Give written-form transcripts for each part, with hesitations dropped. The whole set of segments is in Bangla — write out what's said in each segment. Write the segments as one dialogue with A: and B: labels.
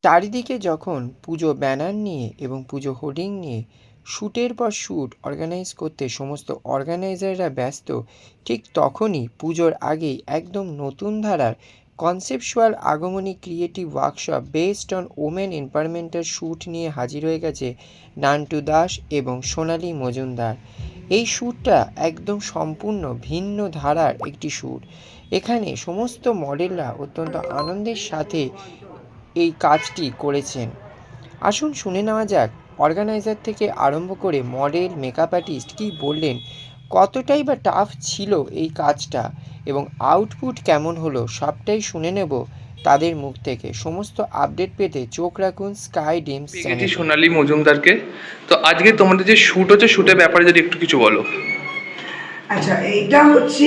A: চারিদিকে যখন পুজো ব্যানার নিয়ে এবং পুজো হোর্ডিং নিয়ে শ্যুটের পর শ্যুট অর্গানাইজ করতে সমস্ত অর্গানাইজাররা ব্যস্ত, ঠিক তখনই পুজোর আগেই একদম নতুন ধারার কনসেপচুয়াল আগমনী creative workshop based on women এম্পাওয়ারমেন্টের শ্যুট নিয়ে হাজির হয়ে গেছে নান্টু দাস এবং সোনালী মজুমদার। এই শ্যুটটা একদম সম্পূর্ণ ভিন্ন ধারার একটি শ্যুট। এখানে সমস্ত মডেলরা অত্যন্ত আনন্দের সাথে এই কাজটি করেছেন। আসুন শুনে নেওয়া যাক অর্গানাইজার থেকে আরম্ভ করে মডেল, মেকআপ আর্টিস্ট কী বললেন, কতটাই বা টাফ ছিল এই কাজটা এবং আউটপুট কেমন হলো সবটাই শুনে নেব তাদের মুখ থেকে। সমস্ত আপডেট পেতে চোখ রাখুন স্কাই ডিমস
B: পেয়ে গেছি
A: চ্যানেলে।
B: সোনালী মজুমদারকে। তো আজকে তোমাদের যে শ্যুট হচ্ছে, শ্যুটের ব্যাপারে যদি একটু কিছু বলো।
C: আচ্ছা, এইটা হচ্ছে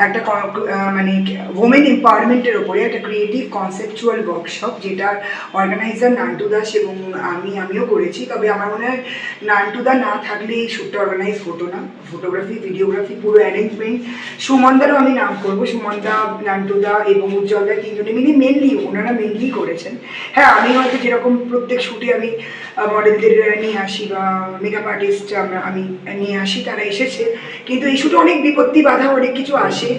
C: একটা মানে ওমেন এম্পাওয়ারমেন্টের ওপরে একটা ক্রিয়েটিভ কনসেপচুয়াল ওয়ার্কশপ, যেটার অর্গানাইজার নান্টু দাস এবং আমিও করেছি। তবে আমার মনে হয় নান্টু দা না থাকলে এই শ্যুটটা অর্গানাইজ হতো না। ফটোগ্রাফি, ভিডিওগ্রাফি, পুরো অ্যারেঞ্জমেন্ট সুমনদারও আমি নাম করবো। সুমনদা, নান্টু দা এবং উজ্জ্বলদা তিনজনে মিলে ওনারা মেনলি করেছেন। হ্যাঁ, আমি হয়তো যেরকম প্রত্যেক শ্যুটে আমি মডেলদের নিয়ে আসি বা মেকআপ আর্টিস্ট আমি নিয়ে আসি, তারা এসেছে, কিন্তু এই শ্যুটে অনেক বিপত্তি বাধা অনেক কিছু আসে,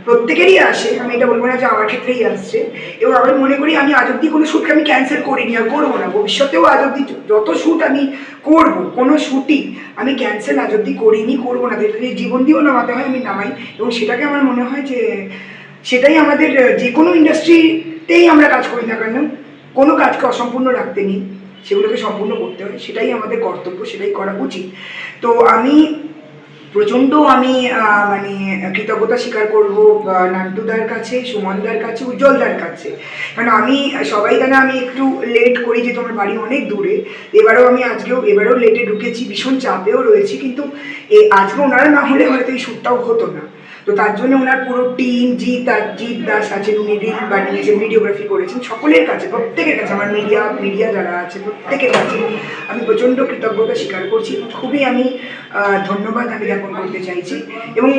C: প্রত্যেকেরই আসে। আমি এটা বলবো না যে আমার ক্ষেত্রেই আসছে। এবং আমি মনে করি আমি আজ অব্দি কোনো শ্যুটকে আমি ক্যান্সেল করিনি আর করবো না। ভবিষ্যতেও আজ অব্দি যত শ্যুট আমি করবো, কোনো শ্যুটই আমি ক্যান্সেল আজ অব্দি করিনি, করবো না। যদি জীবন দিয়েও নামাতে হয় আমি নামাই, এবং সেটাকে আমার মনে হয় যে সেটাই আমাদের, যে কোনো ইন্ডাস্ট্রিতেই আমরা কাজ করি না কেন, কোনো কাজকে অসম্পূর্ণ রাখতে নেই, সেগুলোকে সম্পূর্ণ করতে হয়। সেটাই আমাদের কর্তব্য, সেটাই করা উচিত। তো আমি আমি মানে কৃতজ্ঞতা স্বীকার করবো নান্টুদার কাছে, সুমনদার কাছে, উজ্জ্বলদার কাছে। কারণ আমি, সবাই জানে আমি একটু লেট করি, যে তোমার বাড়ি অনেক দূরে। এবারেও লেটে ঢুকেছি, ভীষণ চাপেও রয়েছি, কিন্তু আজকে ওনারা না হলে হয়তো এই শ্যুটটাও হতো না। তো তার জন্য ওনার পুরো টিম, জিৎ দাস আছেন, উনি রিল বানিয়েছেন, ভিডিওগ্রাফি করেছেন, সকলের কাছে, প্রত্যেকের কাছে, আমার মিডিয়া যারা আছে প্রত্যেকের কাছে আমি প্রচণ্ড কৃতজ্ঞতা স্বীকার করছি। খুবই আমি ধন্যবাদ আমি জ্ঞাপন করতে চাইছি। এবং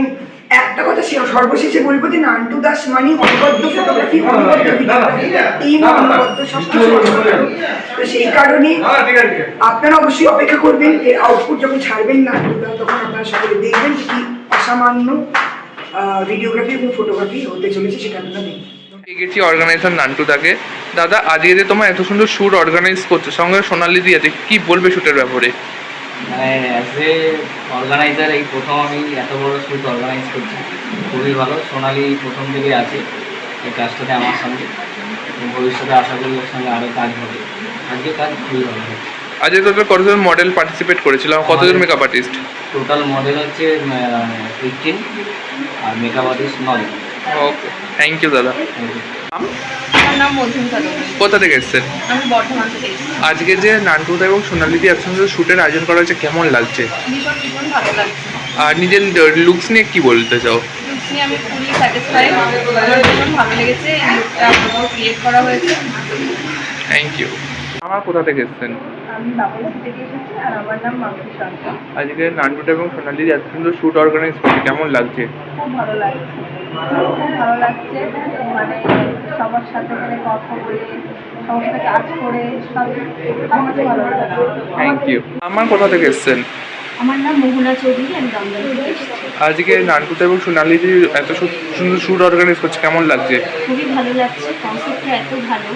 C: একটা কথা সর্বশেষে বলবো যে নান্টু দাস মানে অনবদ্য ফটোগ্রাফি, অনবদ্য ভিডিওগ্রাফি, টিম অনবদ্য, সবকিছু অনবদ্য। তো সেই কারণে আপনারা অবশ্যই অপেক্ষা করবেন এর আউটপুট যখন ছাড়বেন নান্টু দা, তখন আপনারা সকলে দেখবেন যে কি অসামান্য ভিডিওগ্রাফি এবং ফটোগ্রাফি হতে চলেছে, সেটা আপনারা দেখবেন।
B: পেয়ে গেছি অর্গানাইজার নান্টুদাকে। দাদা, আজকে যে তোমার এত সুন্দর শ্যুট অর্গানাইজ করছো, সঙ্গে সোনালী দি আছে, কি বলবে শ্যুটের ব্যাপারে?
D: মানে অ্যাজ এ অর্গানাইজার এই প্রথম আমি এত বড় শ্যুট অর্গানাইজ করছি, খুবই ভালো। সোনালী প্রথম থেকে আছে এই কাজটাতে আমার সঙ্গে, এবং ভবিষ্যতে আশা করি ওর সঙ্গে আরও কাজ হবে। আজকে কাজ খুবই ভালো হবে।
B: আজকে তোদের কতজন মডেল পার্টিসিপেট করেছিল, কতজন মেকআপ আর্টিস্ট?
D: টোটাল মডেল হচ্ছে 18 আর makeup artist 9।
B: Okay, thank you দাদা।
E: আমার নাম মধুমিতা দেবী।
B: কোথা থেকে এসছেন?
E: আমি বর্ধমান থেকে এসেছি।
B: আজকে যে নান্টুদা এবং সোনালী দি একসঙ্গে শ্যুটের আয়োজন করা হয়েছে, কেমন লাগছে?
E: ভীষণ ভীষণ ভালো লাগছে।
B: আর নিজের লুকস নিয়ে কি বলতে চাও?
E: লুকস নিয়ে আমি ফুলি স্যাটিসফাইড। আমার ভীষণ ভালো লেগেছে এই লুকটা পুরো ক্রিয়েট করা হয়েছে।
B: Thank you. আমার কোথা থেকে এসছেন?
E: আমি বাবুঘাট থেকে এসেছি, আর আমার নাম মাম্পি সরকার।
B: আজকে নান্টুদা এবং সোনালী দি এত সুন্দর শ্যুট অর্গানাইজ করছে, কেমন লাগছে?
E: খুব ভালো লাগছে, খুব ভালো লাগছে। মানে সবার সাথে মানে কথা বলে, সবার সাথে কাজ করে, সব আমার কাছে ভালো লাগছে।
B: Thank you. আমার কোথা থেকে এসছেন?
E: আমার নাম মোহনা চৌধুরী, আমি দমদম থেকে এসেছি।
B: আজকে নান্টুদা এবং সোনালী দি এত সুন্দর শ্যুট অর্গানাইজ করছে, কেমন লাগছে?
E: খুবই ভালো লাগছে, কনসেপ্টটা এত ভালো,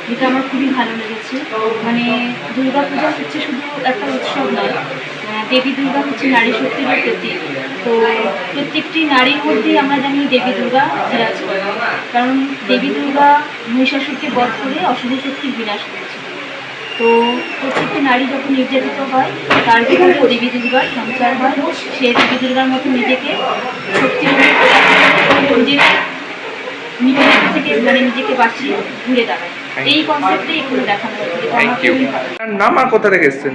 E: যেটা আমার খুবই ভালো লেগেছে। মানে দুর্গা পূজা হচ্ছে শুধু একটা উৎসব নয়, দেবী দুর্গা হচ্ছে নারী শক্তির প্রতীক। তো প্রত্যেকটি নারীর মধ্যেই আমরা জানি দেবী দুর্গা বিরাজ করে, কারণ দেবী দুর্গা মহিষাসুরকে বধ করে অশুভ শক্তির বিনাশ করেছে। তো প্রত্যেকটি নারী যখন নির্যাতিত হয়, তার ভিতরে দেবী দুর্গার সঞ্চার হয়। সে দেবী দুর্গার মতো নিজেকে শক্তি নিজের থেকে মানে নিজেকে বাঁচিয়ে ঘুরে দাঁড়ায়। এই কনসেপ্টেই এখানে দেখানো হয়েছে।
B: Thank you. নাম আর কোথা থেকে এসছেন?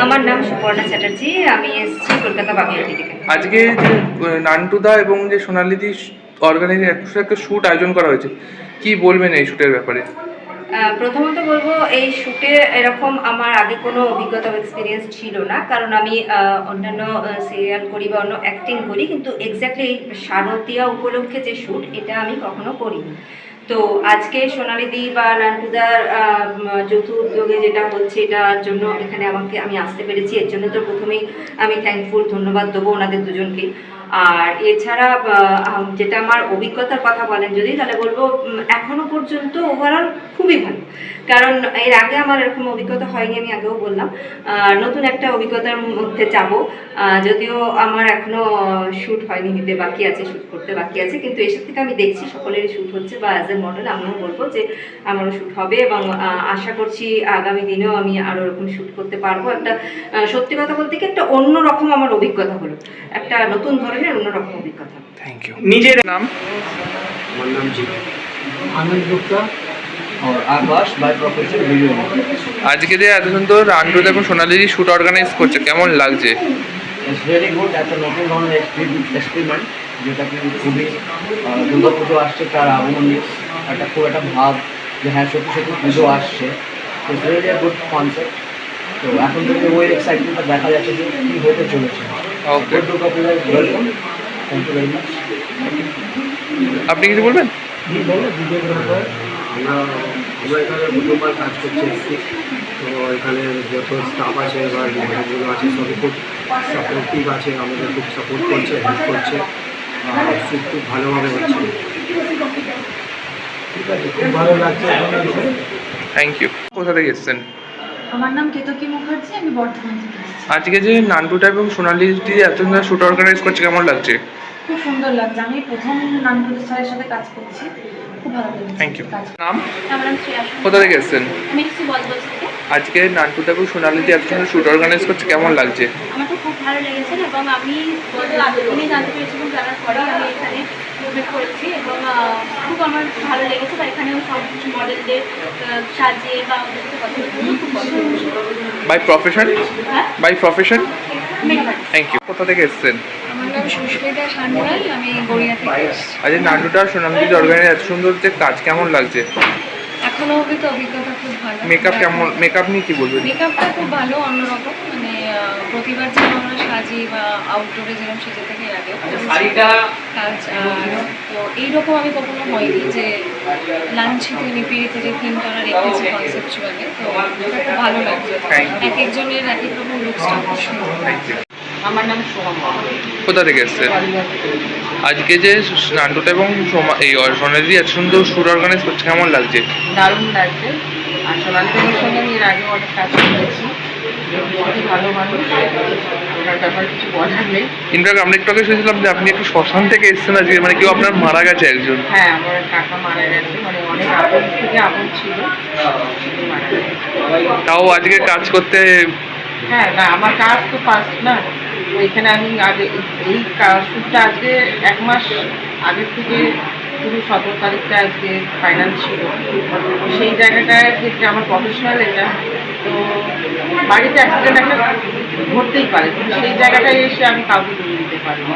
F: আমার নাম সুপর্ণা চ্যাটার্জি, আমি এসেছি কলকাতা বাগেরহাটি থেকে।
B: আজকে যে নান্টুদা এবং যে সোনালী দি অর্গানাইজ একটা শ্যুট আয়োজন করা হয়েছে, কি বলবেন এই শ্যুটের ব্যাপারে?
F: প্রথমত বলবো, এই শ্যুটে এরকম আমার আগে কোনো অভিজ্ঞতা বা এক্সপিরিয়েন্স ছিল না, কারণ আমি অন্যান্য সিরিয়াল করি বা অন্য অ্যাক্টিং করি, কিন্তু এক্স্যাক্টলি এই শারদীয়া উপলক্ষে যে শ্যুট, এটা আমি কখনো করিনি। তো আজকে সোনালিদি বা নান্টুদার যৌথ উদ্যোগে যেটা হচ্ছে এটার জন্য এখানে আমি আসতে পেরেছি, এর জন্য তো প্রথমেই আমি থ্যাঙ্কফুল, ধন্যবাদ দেবো ওনাদের দুজনকে। আর এছাড়া যেটা আমার অভিজ্ঞতার কথা বলেন যদি, তাহলে বলবো এখনো পর্যন্ত ওভারঅল খুবই ভালো। কারণ এর আগে আমার এরকম অভিজ্ঞতা হয়নি, আমি আগেও বললাম। নতুন একটা অভিজ্ঞতার মধ্যে যাব, যদিও আমার এখনো শ্যুট হয়নি, নিতে বাকি আছে, শ্যুট করতে বাকি আছে, কিন্তু এসব থেকে আমি দেখছি সকলেরই শ্যুট হচ্ছে, বা অ্যাজ এ মডেল আমিও বলবো যে আমারও শ্যুট হবে, এবং আশা করছি আগামী দিনেও আমি আরও এরকম শ্যুট করতে পারবো। একটা সত্যি কথা বলতে কি একটা অন্যরকম আমার অভিজ্ঞতা হলো, একটা নতুন ধরনের অন্যরকম অভিজ্ঞতা।
B: Thank you. নিজের নাম?
G: আমার নাম জি
D: आनंद गुप्ता और आकाश बाय प्रोफेशन वीडियो।
B: আজকে যে এত সুন্দর নান্টুদা এবং সোনালিদি শ্যুট অর্গানাইজ করছে, কেমন লাগছে?
D: ইটস ভেরি গুড, একটা নতুন ধরনের এক্সপেরিমেন্ট, যেটা কিন্তু খুবই দুর্গাপুজো আসছে তার আগমনী খুব একটা ভাব যে হ্যাঁ সত্যি সত্যি পুজো আসছে। তো ইটস রিয়েলি গুড কনসেপ্ট। তো এখন থেকে ওই এক্সাইটমেন্টটা দেখা যাচ্ছে যে কী হতে চলেছে।
B: Okay,
D: Durga Puja welcome, thank you very much.
B: আপনি কিছু বলবেন?
G: আমরা এখানে প্রথমবার কাজ করছি এসছি, তো এখানে যত স্টাফ আছে বা যেগুলো আছে সবই খুব সাপোর্টিভ আছে, আমাদের খুব সাপোর্ট করছে, হেল্প করছে, আর খুব ভালোভাবে হচ্ছে। ঠিক আছে, খুব ভালো লাগছে।
B: Thank you. কোথা থেকে এসেছেন?
E: আমার নাম কেতকী মুখার্জি, আমি বর্ধমান থেকে এসেছি।
B: আজকে যে নান্টুদা এবং সোনালিদি এত সুন্দর শ্যুট অর্গানাইজ করছে, কেমন লাগছে?
E: খুব সুন্দর লাগছে, আমি প্রথম নান্টুদা স্যারের সাথে কাজ করছি, খুব ভালো লেগেছে।
B: Thank you.
E: কাজ
B: নাম?
E: আমার নাম শ্রেয়া।
B: কোথা থেকে এসেছেন?
E: আমি এসেছি বজবজ থেকে।
B: আজকে নান্টুদা এবং সোনালিদি এত সুন্দর শ্যুট অর্গানাইজ করছে, কেমন লাগছে?
E: আমার তো খুব ভালো লেগেছে, এবং আমি আমি জানতে পেরেছি এবং জানার পরেই আমি এখানে মুভমেন্ট করেছি, এবং খুব আমার ভালো লেগেছে। বা এখানেও সব কিছু মডেলদের সাজিয়ে বা ওদের সাথে কথা বলতে খুব পছন্দ হয়েছে।
B: By profession?
E: হ্যাঁ,
B: by profession?
E: Makeup.
B: Thank you. কোথা থেকে এসেছেন?
E: আমার নাম সুস্মিতা সান্যাল, আমি গড়িয়া থেকে এসেছি।
B: আজকে নান্টুদা সোনালিদি অর্গানাইজ এত সুন্দর যে কাজ, কেমন লাগছে?
E: এখনো অবধি তো অভিজ্ঞতা খুব ভালো।
B: মেকআপ কেমন? মেকআপ নিয়ে কি বলবেন?
E: মেকআপটা খুব ভালো, অন্যরকম, মানে প্রতিবার যেমন আমরা সাজি বা আউটডোরে যেরকম সেজে থাকি আগে
D: শাড়িটা
E: কাজ, তো এইরকম আমি কখনো হয়নি যে লাঞ্ছিতে নিপীড়িতে যে থিমটা ওরা রেখেছে কনসেপচুয়ালি, তো ওটা খুব ভালো লাগছে।
B: Thank you.
E: এক একজনের এক এক রকম লুকসটা খুব সুন্দর।
B: Thank you.
F: আমার নাম সোহম।
B: কোথা থেকে এসেছেন? আজকে যে নান্টুদা এবং এই সোনালিদি এত সুন্দর শ্যুট অর্গানাইজ করছে, কেমন লাগছে?
H: দারুণ লাগছে। আর সোনালিদির সঙ্গে আমি এর আগে অনেক কাজ করেছি, খুবই ভালো মানুষ, ওনার ব্যাপারে কিছু বলার নেই।
B: ইনফ্যাক্ট আমরা একটু আগে শুনেছিলাম যে আপনি একটু শ্মশান থেকে এসেছেন আজকে, মানে কেউ আপনার মারা গেছে একজন।
H: হ্যাঁ, আমার কাকা মারা গেছে, মানে অনেক আপন থেকে আপন ছিল, মারা গেছে।
B: তাও আজকে কাজ করতে?
H: হ্যাঁ, না আমার কাজ তো ফার্স্ট না, তো এখানে আমি আগে এই শ্যুটটা আজকে 1 মাস আগের থেকে শুধু 17 তারিখটা আজকে ফাইনাল ছিল। তো সেই জায়গাটায় ক্ষেত্রে আমার প্রফেশনাল এটা, তো বাড়িতে অ্যাক্সিডেন্ট একটা ঘটতেই পারে, কিন্তু সেই জায়গাটায় এসে আমি কাউকে দূরে দিতে পারি না,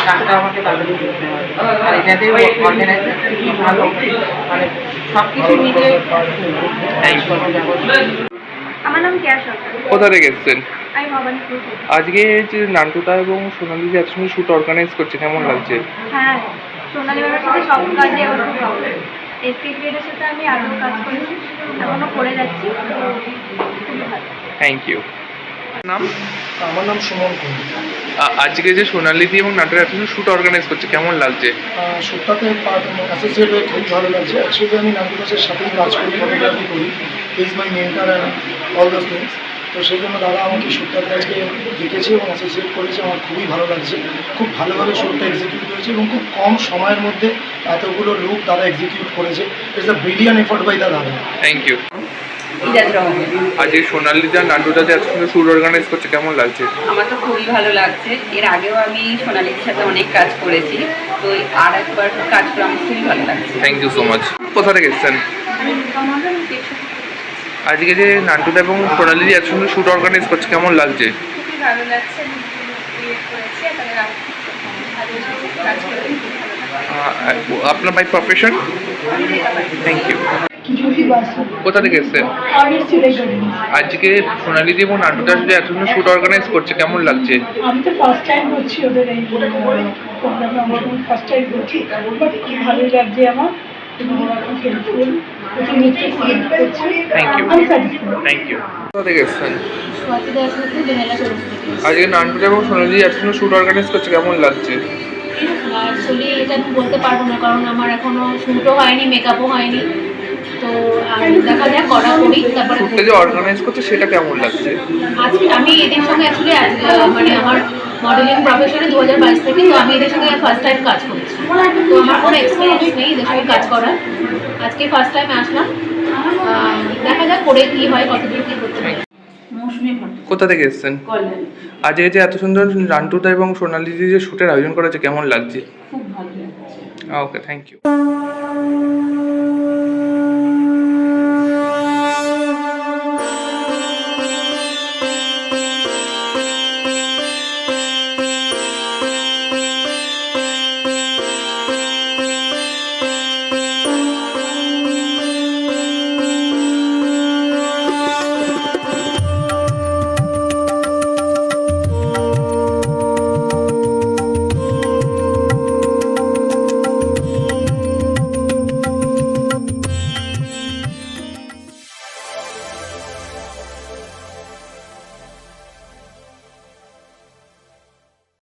H: কাজটা আমাকে তাদের করতে হবে। আর এটাতে অর্গানাইজার খুবই ভালো, মানে সব কিছু মিলে
E: আমার নাম কেয়া সরকার,
B: কোথা থেকে এসেছেন?
E: আমি ভবানীপুর থেকে।
B: আজকে যে নান্টুদা এবং সোনালিদি এত সুন্দর শ্যুট অর্গানাইজ করছে, কেমন লাগছে?
E: হ্যাঁ, সোনালি বাবার সাথে সব কাজে আমার খুব ভালো লাগে। এসপি ক্রিয়েটের সাথে আমি আরও কাজ করেছি, এখনও করে যাচ্ছি, তো খুবই ভালো।
B: Thank you. নাম?
G: আমার নাম সুমন কুন্ডু।
B: আজকে যে সোনালিদি এবং নান্টুদা এত সুন্দর শ্যুট অর্গানাইজ করছে, কেমন লাগছে?
G: শ্যুটটাতে অ্যাসোসিয়েট হয়ে খুব ভালো লাগছে। অ্যাকচুয়ালি আমি নান্টু দাসের সাথেই কাজ করি, ফটোগ্রাফি করি, is my mentor and all those things. তো সেই জন্য দাদা আমাকে শ্যুটটাতে আজকে ডেকেছে এবং অ্যাসোসিয়েট করেছে, আমার খুবই ভালো লাগছে। খুব ভালোভাবে শ্যুটটা এক্সিকিউট হয়েছে এবং খুব কম সময়ের মধ্যে এতগুলো লুক দাদা এক্সিকিউট করেছে। It's a brilliant effort by দাদা।
B: Thank you.
F: ইরাজ রহমান।
B: আজকে সোনালিদি আর নান্টুদা যে এত সুন্দর শ্যুট অর্গানাইজ করছে, কেমন লাগছে?
F: আমার তো খুবই ভালো লাগছে, এর আগেও আমি সোনালিদির সাথে অনেক কাজ করেছি, তো আর একবার কাজ করে আমার খুবই ভালো লাগছে।
B: Thank you so much. কোথা থেকে এসেছেন? আজকে যে নান্টুদা এবং সোনালিদি এত সুন্দর শ্যুট অর্গানাইজ করছে, কেমন লাগছে?
E: খুবই ভালো লাগছে, আমি ক্রিয়েট করেছি, তাদের ভালো কাজ করে খুব ভালো লাগছে।
B: আপনার বাই প্রফেশন? Thank you. কোথা থেকে এসেছেন? আজকে সোনালিদি এবং নান্টুদা যে এত সুন্দর শ্যুট অর্গানাইজ করছে, কেমন লাগছে?
I: আমি তো ফার্স্ট টাইম হচ্ছি ওদের এই প্রোগ্রামে আমার ফার্স্ট টাইম করছি, বাট খুব ভালোই লাগছে আমার, এবং ওরা খুব হেল্পফুল, প্রতিনিয়ত হেল্প করছে,
B: থ্যাংক ইউ
I: আমি স্যাটিসফাইড।
B: Thank you. কোথা থেকে এসছেন?
E: স্বাতি দাস থেকে বেহালা সরস্বতী।
B: আজকে নান্টুদা এবং সোনালি এত সুন্দর শ্যুট অর্গানাইজ করছে, কেমন লাগছে?
E: অ্যাকচুয়ালি এটা আমি বলতে পারবো না, কারণ আমার এখনো শ্যুটও হয়নি, মেকআপও হয়নি, তো আর দেখা যাক, করা করি তারপরে।
B: শ্যুটটা যে অর্গানাইজ করছে সেটা কেমন লাগছে?
E: আজকে আমি এদের সঙ্গে অ্যাকচুয়ালি মানে আমার মডেলিং প্রফেশনে 2022 থেকে, তো আমি এদের সঙ্গে ফার্স্ট টাইম কাজ করছি, তো আমার কোনো এক্সপিরিয়েন্স নেই এদের সঙ্গে কাজ করার। আজকে ফার্স্ট টাইম আসলাম, দেখা যাক করে কী হয়, কতদূর কী করতে পারি।
H: মৌসুমি ভট্ট,
B: কোথা থেকে এসছেন?
H: কল্যাণ।
B: আজকে যে এত সুন্দর নান্টুদা এবং সোনালি যে শ্যুটের আয়োজন করেছে, কেমন লাগছে?
H: খুব ভালো লাগছে।
B: ওকে, থ্যাংক ইউ।